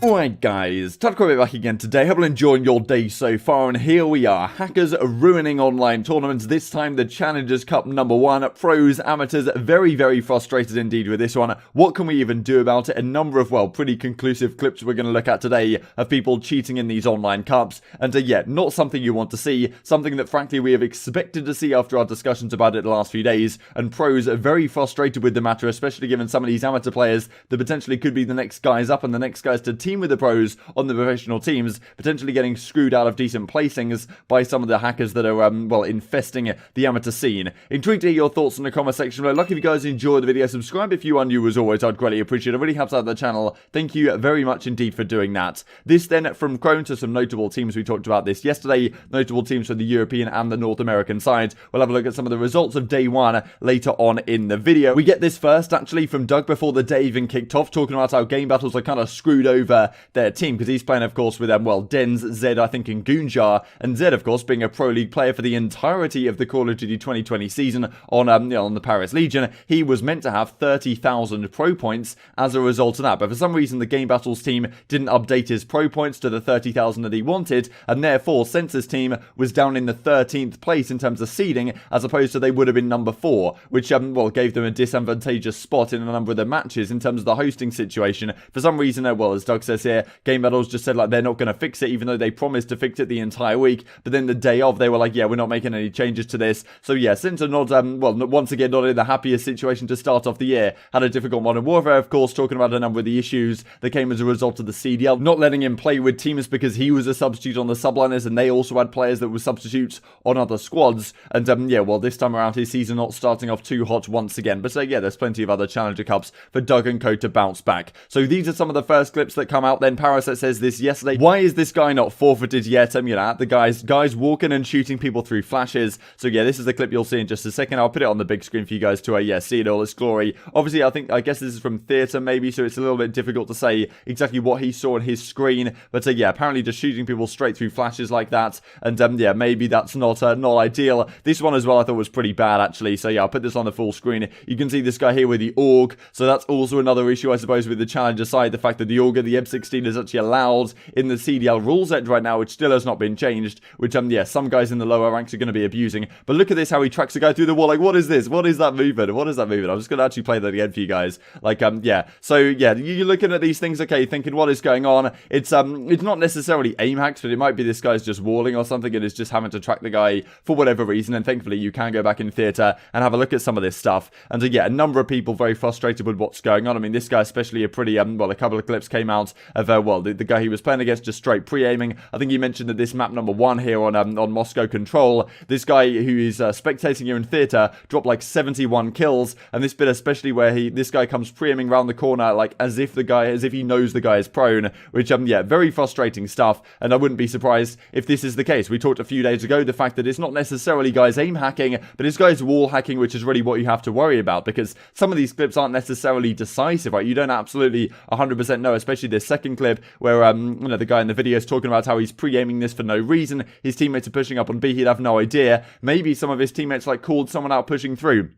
Alright guys, TacticalRab back again today. Hope you're enjoying your day so far, and here we are. Hackers are ruining online tournaments, this time the Challengers Cup #1. Pros, amateurs, very frustrated indeed with this one. What can we even do about it? A number of, well, pretty conclusive clips we're going to look at today of people cheating in these online cups. And yeah, not something you want to see, something that frankly we have expected to see after our discussions about it the last few days. And pros are very frustrated with the matter, especially given some of these amateur players that potentially could be the next guys up and the next guys to team with the pros on the professional teams, potentially getting screwed out of decent placings by some of the hackers that are, well, infesting the amateur scene. Intrigued to hear your thoughts in the comment section below. Lucky if you guys enjoyed the video, subscribe if you are new as always, I'd greatly appreciate it. It really helps out the channel. Thank you very much indeed for doing that. This then from Chrome to some notable teams. We talked about this yesterday, notable teams from the European and the North American side. We'll have a look at some of the results of day one later on in the video. We get this first actually from Doug before the day even kicked off, talking about how game battles are kind of screwed over their team, because he's playing of course with well, Dens, Zed I think and Goonjar, and Zed of course being a Pro League player for the entirety of the Call of Duty 2020 season on the Paris Legion. He was meant to have 30,000 pro points as a result of that, but for some reason the game battles team didn't update his pro points to the 30,000 that he wanted, and therefore Sensor's team was down in the 13th place in terms of seeding, as opposed to they would have been number 4, which well, gave them a disadvantageous spot in a number of the matches in terms of the hosting situation. For some reason, well, as Doug says here, Game Battles just said like they're not going to fix it, even though they promised to fix it the entire week. But then the day of, they were like, yeah, we're not making any changes to this. So yeah, Sensor not, well, once again, not in the happiest situation to start off the year. Had a difficult Modern Warfare, of course, talking about a number of the issues that came as a result of the CDL not letting him play with teams because he was a substitute on the subliners, and they also had players that were substitutes on other squads. And yeah, well, this time around his season not starting off too hot once again. But yeah, there's plenty of other Challenger Cups for Doug and Co to bounce back. So these are some of the first clips that come out. Then Parasite says this yesterday. Why is this guy not forfeited yet? You know, the guys walking and shooting people through flashes. So yeah, this is the clip you'll see in just a second. I'll put it on the big screen for you guys to yeah, see it all its glory. Obviously, I guess this is from theatre maybe, so it's a little bit difficult to say exactly what he saw on his screen. But yeah, apparently just shooting people straight through flashes like that. And yeah, maybe that's not ideal. This one as well I thought was pretty bad actually. So yeah, I'll put this on the full screen. You can see this guy here with the AUG. So that's also another issue I suppose with the Challenger side. The fact that the AUG, the M16 is actually allowed in the CDL rules set right now, which still has not been changed, which yeah, some guys in the lower ranks are going to be abusing. But look at this, how he tracks a guy through the wall. Like, what is this? What is that movement? What is that movement? I'm just going to actually play that again for you guys. Like, yeah. So yeah, you're looking at these things, okay, thinking what is going on. It's not necessarily aim hacks, but it might be this guy's just walling or something and is just having to track the guy for whatever reason. And thankfully you can go back in theatre and have a look at some of this stuff. And yeah, a number of people very frustrated with what's going on. I mean, this guy especially, a pretty well, a couple of clips came out of well, the guy he was playing against just straight pre-aiming. I think he mentioned that this map #1 here on Moscow Control, this guy who is spectating here in theatre dropped like 71 kills, and this bit especially where this guy comes pre-aiming around the corner like as if he knows the guy is prone, which yeah, very frustrating stuff. And I wouldn't be surprised if this is the case. We talked a few days ago the fact that it's not necessarily guys aim hacking, but it's guys wall hacking, which is really what you have to worry about, because some of these clips aren't necessarily decisive, right? You don't absolutely 100% know, especially this second clip where you know, the guy in the video is talking about how he's pre-aiming this for no reason. His teammates are pushing up on B, he'd have no idea. Maybe some of his teammates like called someone out pushing through.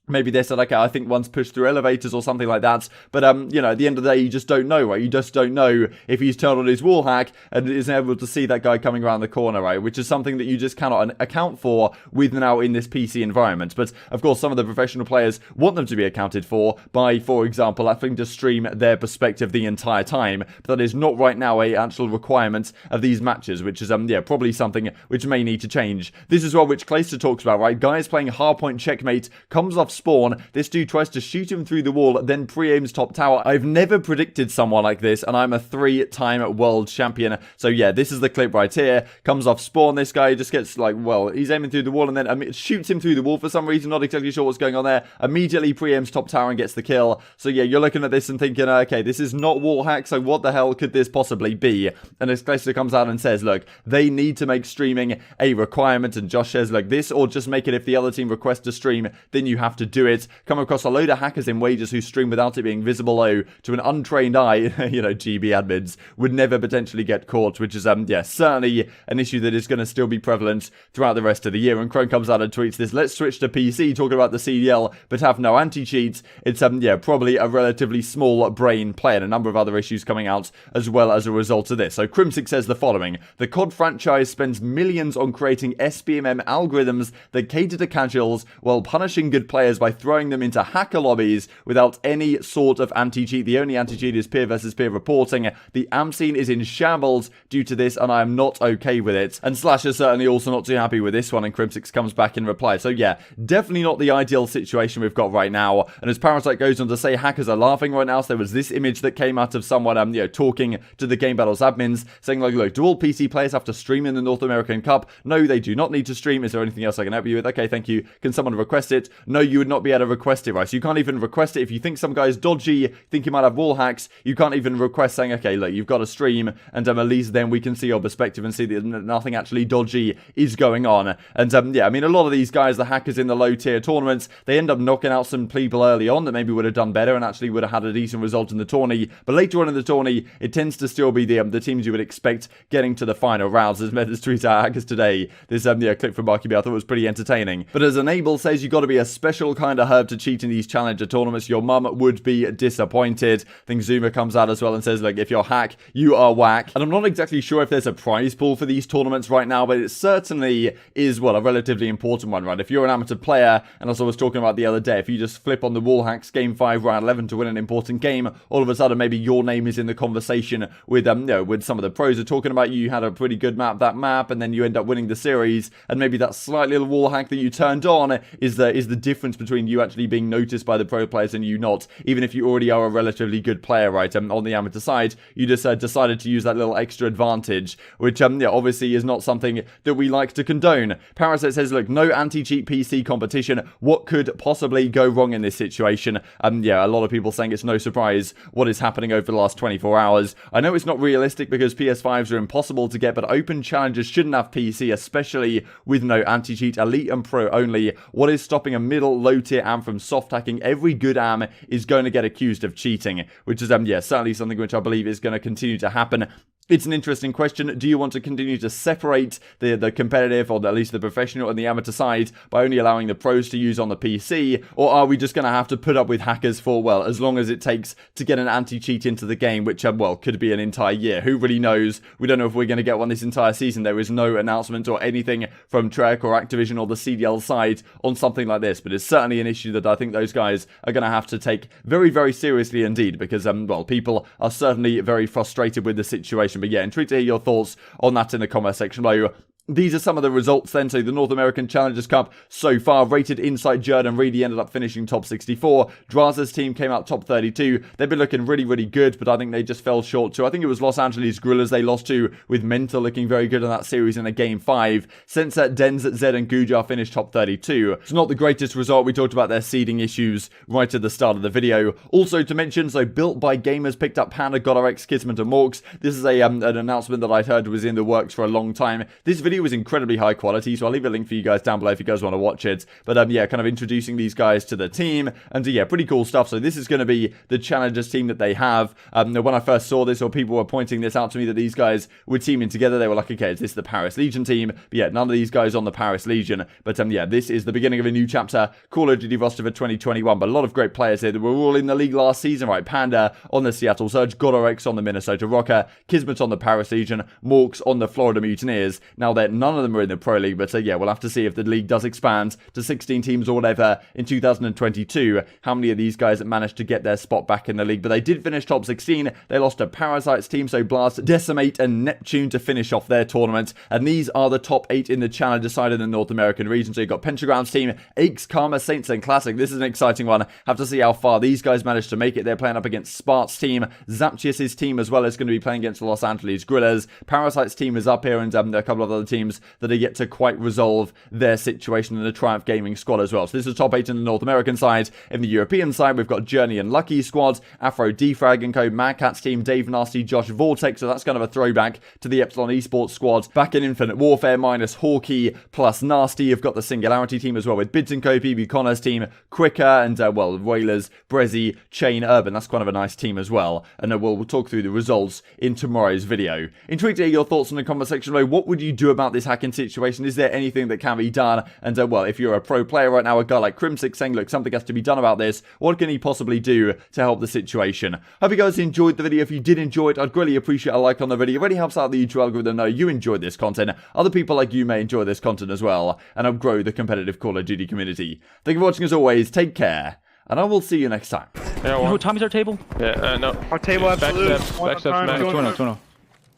Maybe they said, okay, I think one's pushed through elevators or something like that. But, you know, at the end of the day, you just don't know, right? You just don't know if he's turned on his wall hack and isn't able to see that guy coming around the corner, right? Which is something that you just cannot account for with now in this PC environment. But, of course, some of the professional players want them to be accounted for by, for example, having to stream their perspective the entire time. But that is not right now a actual requirement of these matches, which is, yeah, probably something which may need to change. This is what which Clayster talks about, right? Guys playing hardpoint checkmate, comes off spawn, this dude tries to shoot him through the wall, then pre-aims top tower. I've never predicted someone like this, and I'm a 3-time world champion. So yeah, this is the clip right here. Comes off spawn, this guy just gets like, well, he's aiming through the wall and then shoots him through the wall for some reason, not exactly sure what's going on there. Immediately pre-aims top tower and gets the kill. So yeah, you're looking at this and thinking, okay, this is not wall hack, so what the hell could this possibly be? And this Clayster comes out and says, look, they need to make streaming a requirement, and Josh says, like, this, or just make it if the other team requests to stream, then you have to to do it. Come across a load of hackers in wages who stream without it being visible, though, to an untrained eye, you know, GB admins would never potentially get caught, which is, yeah, certainly an issue that is going to still be prevalent throughout the rest of the year. And Crone comes out and tweets this, let's switch to PC, talking about the CDL, but have no anti-cheats. It's, yeah, probably a relatively small brain play, and a number of other issues coming out as well as a result of this. So Crimsic says the following: the COD franchise spends millions on creating SBMM algorithms that cater to casuals while punishing good players by throwing them into hacker lobbies without any sort of anti-cheat. The only anti-cheat is peer versus peer reporting. The AM scene is in shambles due to this, and I am not okay with it. And Slash is certainly also not too happy with this one, and Crimsix comes back in reply. So yeah, definitely not the ideal situation we've got right now. And as Parasite goes on to say, hackers are laughing right now. So there was this image that came out of someone, you know, talking to the Game Battles admins, saying like, look, do all PC players have to stream in the North American Cup? No, they do not need to stream. Is there anything else I can help you with? Okay, thank you. Can someone request it? No, you would not be able to request it, right? So you can't even request it. If you think some guy's dodgy, think he might have wall hacks, you can't even request saying, okay, look, you've got to stream, and at least then we can see your perspective and see that nothing actually dodgy is going on. And yeah, I mean, a lot of these guys, the hackers in the low tier tournaments, they end up knocking out some people early on that maybe would have done better and actually would have had a decent result in the tourney. But later on in the tourney, it tends to still be the teams you would expect getting to the final rounds. As Meredith tweets out hackers today, this yeah, clip from Marky B I thought was pretty entertaining. But as Enable says, you got to be a special kind of herb to cheat in these challenger tournaments. Your mum would be disappointed. I think Zuma comes out as well and says, like, if you're hack, you are whack. And I'm not exactly sure if there's a prize pool for these tournaments right now, but it certainly is, well, a relatively important one, right? If you're an amateur player, and as I was talking about the other day, if you just flip on the wall hacks game 5 round 11 to win an important game, all of a sudden maybe your name is in the conversation with you know, with some of the pros are talking about you had a pretty good map, and then you end up winning the series, and maybe that slight little wall hack that you turned on is the difference between you actually being noticed by the pro players and you not, even if you already are a relatively good player, right? On the amateur side, you just decided to use that little extra advantage, which yeah, obviously is not something that we like to condone. Parasite says, look, no anti-cheat PC competition. What could possibly go wrong in this situation? Yeah, a lot of people saying it's no surprise what is happening over the last 24 hours. I know it's not realistic because PS5s are impossible to get, but open challenges shouldn't have PC, especially with no anti-cheat, elite and pro only. What is stopping a middle low tier AM from soft hacking? Every good AM is going to get accused of cheating, which is yeah, certainly something which I believe is going to continue to happen. It's an interesting question. Do you want to continue to separate the competitive, or at least the professional and the amateur side, by only allowing the pros to use on the PC? Or are we just going to have to put up with hackers for, well, as long as it takes to get an anti-cheat into the game, which, well, could be an entire year. Who really knows? We don't know if we're going to get one this entire season. There is no announcement or anything from Trek or Activision or the CDL side on something like this. But it's certainly an issue that I think those guys are going to have to take very, very seriously indeed, because, well, people are certainly very frustrated with the situation. But yeah, intrigued to hear your thoughts on that in the comment section below. These are some of the results then. So the North American Challengers Cup so far, rated Insight Jordan Reedy ended up finishing top 64. Draza's team came out top 32. They've been looking really, really good, but I think they just fell short to, I think it was Los Angeles Gorillas they lost to, with Mental looking very good in that series in a game 5. Sensat, Denz, Zed and Gujar finished top 32. It's not the greatest result. We talked about their seeding issues right at the start of the video. Also to mention, so Built by Gamers picked up Panda, GodRx, Kismet and Morks. This is an announcement that I'd heard was in the works for a long time. This video was incredibly high quality, so I'll leave a link for you guys down below if you guys want to watch it. But yeah, kind of introducing these guys to the team, and yeah, pretty cool stuff. So this is going to be the Challengers team that they have. When I first saw this, or people were pointing this out to me, that these guys were teaming together, they were like, okay, is this the Paris Legion team? But yeah, none of these guys on the Paris Legion. But yeah, this is the beginning of a new chapter, Call of Duty roster for 2021. But a lot of great players here that were all in the league last season, right? Panda on the Seattle Surge, GodRx on the Minnesota Rocker, Kismet on the Paris Legion, Morks on the Florida Mutineers. Now that none of them are in the Pro League, but yeah, we'll have to see if the league does expand to 16 teams or whatever in 2022, how many of these guys managed to get their spot back in the league. But they did finish top 16. They lost to Parasite's team, so Blast, Decimate and Neptune to finish off their tournament. And these are the top 8 in the Challenger side in the North American region. So you've got Pentagon's team, Aches, Karma, Saints and Classic. This is an exciting one. Have to see how far these guys managed to make it. They're playing up against Spart's team. Zaptius's team as well is going to be playing against the Los Angeles Gorillas. Parasite's team is up here, and a couple of other teams teams that are yet to quite resolve their situation in the Triumph Gaming squad as well. So this is top 8 in the North American side. In the European side, we've got Journey and Lucky squads, Afro Defrag and Co, Mad Cat's team, Dave Nasty, Josh Vortex, so that's kind of a throwback to the Epsilon Esports squad. Back in Infinite Warfare, minus Hawkeye plus Nasty, you've got the Singularity team as well with Bids and Co, BB Connor's team, Quicker, and, well, Whalers, Brezzy, Chain, Urban. That's kind of a nice team as well. And we'll talk through the results in tomorrow's video. Intrigued to hear your thoughts in the comment section below. What would you do about this hacking situation? Is there anything that can be done? And, well, if you're a pro player right now, a guy like Crimsix saying, look, something has to be done about this, what can he possibly do to help the situation? Hope you guys enjoyed the video. If you did enjoy it, I'd greatly appreciate a like on the video. It really helps out the YouTube algorithm know you enjoyed this content. Other people like you may enjoy this content as well, and help grow the competitive Call of Duty community. Thank you for watching as always. Take care, and I will see you next time. Yeah, you know Tommy's our table? Yeah, no. Our table absolute. Backsteps, man. Tourneys.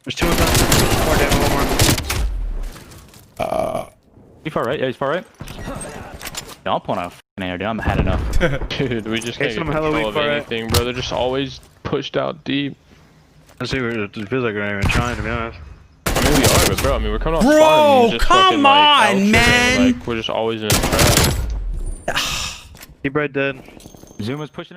There's 2 of them. More down, one more. He's far right? Yeah, he's far right. Yeah, I'll point out a air, dude. I'm had enough. Dude, we just can't Some get hella control weak of for it. anything, bro. They're just always pushed out deep. Let's see, it feels like we're not even trying, to be honest. I mean, we are, but bro, I mean, we're coming off Bro, spawn and just come fucking, like, on, out-training, man. Like, we're just always in a trap. Keep right dead. Zoom is pushing it.